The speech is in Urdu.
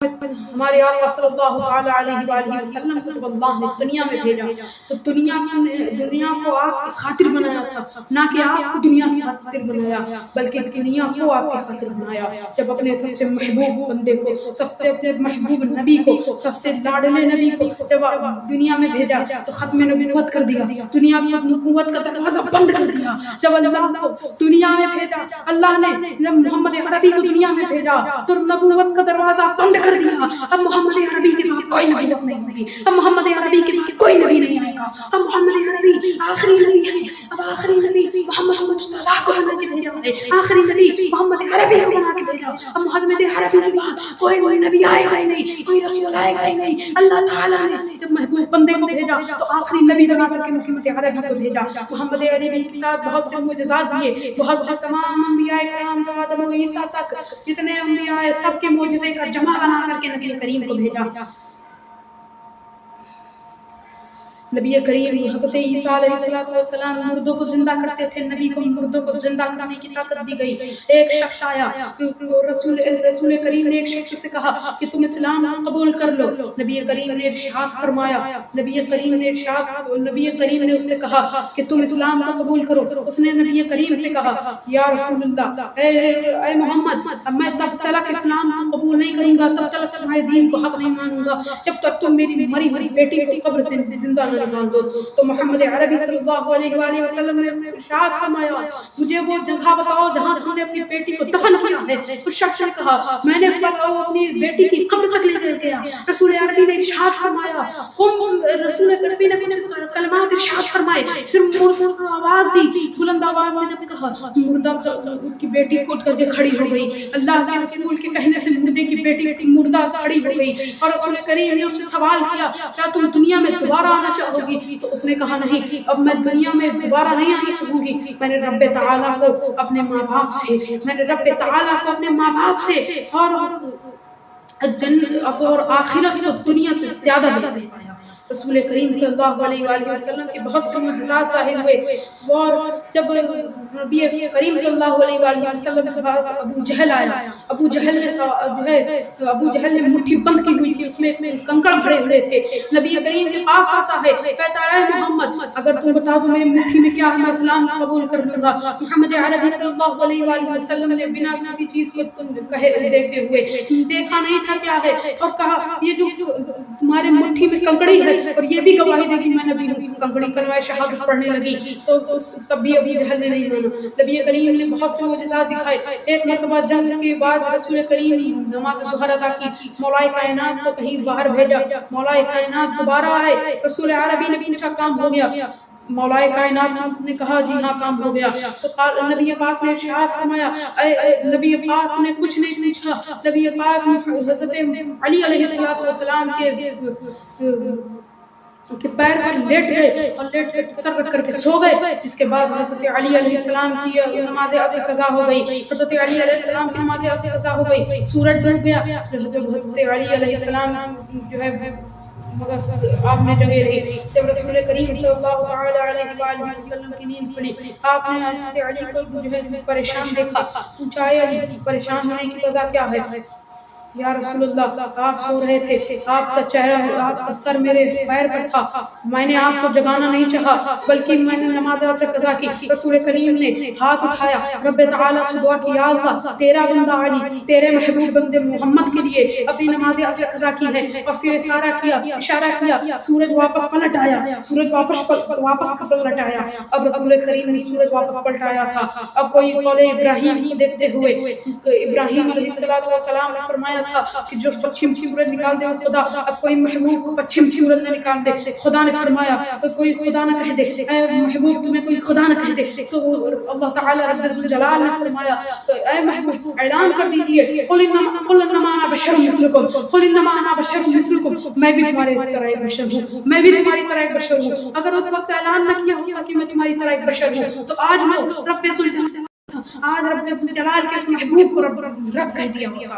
ہمارے آقا صلی اللہ تعالی علیہ وآلہ وسلم کو جب اللہ نے دنیا میں بھیجا تو دنیا کو آپ کی خاطر بنایا تھا، نہ کہ آپ کو دنیا کی خاطر بنایا، بلکہ دنیا کو آپ کی خاطر بنایا۔ جب اپنے سب سے محبوب بندے کو، سب سے اپنے محبوب نبی کو، سب سے لاڈلے نبی کو جب دنیا میں بھیجا تو ختم نبوت کر دیا، دنیا کی نبوت کا دروازہ بند کر دیا۔ جب اللہ کو دنیا میں بھیجا، اللہ نے جب محمد عربی کو دنیا میں بھیجا تو نبوت کا دروازہ بند کر دیا۔ اب محمد عربی کے بعد کوئی نبوت نہیں ہوگی، اب محمد عربی کے بعد کوئی نبی نہیں آئے گا، اب محمد عربی آخری نبی ہے۔ اب آخری نبی محمد مصطفیٰ کو بنا کے بھیجا ہے، آخری نبی محمد عربی کو بنا کے بھیجا۔ اب محمد عربی کے بعد کوئی نبی آئے گا ہی نہیں، کوئی رسول آئے گا ہی نہیں۔ اللہ تعالیٰ نے جب محبوب بندے کو بھیجا تو آخری نبی بنا کر کے محمد عربی کو بھیجا۔ محمد عربی کے ساتھ بہت سے معجزات دیے، بہت سے تمام انبیاء کرام جو آدم و عیسیٰ تک جتنے انبیاء ہیں سب کے معجزے کا جمع بنا کر کے نبی کریم کو بھیجا۔ نبی کریم حضرت عیسیٰ علیہ السلام مردوں کو زندہ کرتے تھے، نبی کو مردوں کو زندہ کرنے کی طاقت دی گئی۔ ایک شخص آیا، رسول کریم نے ایک شخص سے کہا کہ تم اسلام قبول کر لو۔ نبی کریم نے ارشاد فرمایا، نبی کریم نے اس سے کہا کہ تم اسلام کو قبول کرو۔ اس نے نبی کریم سے کہا یا رسول اللہ، اے محمد، میں تب تک اسلام کو قبول نہیں کروں گا، تب تک تمہارے دین کو حق نہیں مانوں گا جب تک تم میری مری ہوئی بیٹی کو قبر سے زندہ نہ نکال دو۔ تو محمد عربی صلی اللہ علیہ وآلہ وسلم نے ارشاد فرمایا، مجھے وہ جگہ بتاؤ جہاں تم نے اپنی بیٹی کو دفن کیا ہے۔ اس شخص نے کہا میں نے اپنی بیٹی کی قبر تک لے کر گیا۔ رسول عربی نے ارشاد فرمایا، رسول عربی نے کچھ کلمات ارشاد فرمائے، پھر مردہ آواز دی، بلند آواز میں جب کہا، مردہ اس کی بیٹی اٹھ کر کے کھڑی ہو گئی۔ اللہ کے رسول کے کہنے سے مردے کی بیٹی مردہ کھڑی ہو گئی، اور رسول کریم نے اس سے سوال کیا کیا تم دنیا میں دوبارہ آنا چاہو گی؟ تو اس نے کہا نہیں، اب میں دنیا میں دوبارہ نہیں آنا چاہوں گی۔ میں نے رب تعالیٰ کو اپنے ماں باپ سے، میں نے رب تعالیٰ کو اپنے ماں باپ سے اور آخرت کو دنیا سے زیادہ بتایا۔ رسول کریم صلی اللہ علیہ وآلہ وسلم کے بہت سے معجزات ظاہر ہوئے، اور جب نبی کریم صلی اللہ علیہ وآلہ وسلم کے پاس ابو جہل آیا، ابو جہل نے مٹھی بند کی ہوئی تھی، اس میں کنکڑ بھرے ہوئے تھے۔ نبی کریم کے پاس آتا ہے، کہتا ہے محمد اگر تم بتا دو میری مٹھی میں کیا ہے میں اسلام قبول کر لوں گا۔ محمد عربی صلی اللہ علیہ وآلہ وسلم نے بنا کسی چیز کو دیکھے ہوئے دیکھا نہیں تھا کیا ہے، اور کہا یہ جو تمہارے مٹھی میں کنکڑی ہے، اور یہ بھی گواہی دے گی میں نبی ہوں۔ کنکڑی کلمہ شہادت پڑھنے لگی تو تب بھی ابو جہل نے نہیں مانا۔ نبی کریم نے بہت سے معجزات دکھائے۔ ایک مرتبہ جنگ کے بعد رسول کریم نماز ظہر ادا کی، مولا کائنات کو کہیں باہر بھیجا، مولا کائنات دوبارہ آئے۔ رسول عربی نے پوچھا کام ہو گیا؟ مولا کائنات نے کہا جی ہاں کام ہو گیا۔ تو نبی پاک نے ارشاد فرمایا، نبی پاک نے کچھ نہیں پوچھا، نبی پاک حضرت علی علیہ السلام کے پیر پر لیٹ گئے، اور لیٹ کے سر رکھ کر کے سو گئے۔ اس کے بعد حضرت علی علیہ السلام کی نماز عصر قضا ہو گئی، حضرت علی علیہ السلام کی نماز عصر قضا ہو گئی، سورج ڈوب گیا۔ جب حضرت علی علیہ السلام جو ہے مگر آپ نے جگہ رہی، جب رسول کریم صلی اللہ علیہ وآلہ وسلم کی نیند کھلی، آپ نے حضرت علی کو جو ہے پریشان دیکھا، پوچھا اے علی پریشان ہونے کی وجہ کیا ہے؟ یا رسول اللہ آپ سو رہے تھے، آپ کا چہرہ آپ کا سر میرے پیر پر تھا، میں نے آپ کو جگانا نہیں چاہا بلکہ میں نے نماز عصر قضا کی۔ رسول کریم نے ہاتھ اٹھایا، رب تعالیٰ سے دعا کی، یا اللہ تیرا بندہ علی تیرے محبوب بندے محمد کے لیے اپنی نماز عصر قضا کی ہے، اور پھر اشارہ کیا، سورج واپس پلٹ آیا، سورج واپس پلٹ آیا۔ اب رسول کریم نے سورج واپس پلٹایا تھا۔ اب کوئی قول ابراہیم کو دیکھتے ہوئے ابراہیم علیہ السلام نے فرمایا تھا کہ جو پچھم سورج نکال دے وہ خدا، اب کوئی محبوب کو پچھم سورج نہ نکال دے۔ خدا نے فرمایا کوئی خدا نہ کہہ دے، اے محبوب تمہیں کوئی خدا نہ کہہ دے۔ تو اللہ تعالی رب الجلال نے فرمایا اے محبوب اعلان کر دیجئے، قل انما انا بشر مثلکم، قل انما انا بشر مثلکم، میں بھی تمہاری طرح ایک بشر ہوں، میں بھی تمہاری طرح ایک بشر ہوں۔ اگر اس وقت اعلان نہ کیا ہوتا کہ میں تمہاری طرح ایک بشر ہوں تو آج وہ رب الجلال کے اس محبوب کو رب کہہ دیا ہوتا۔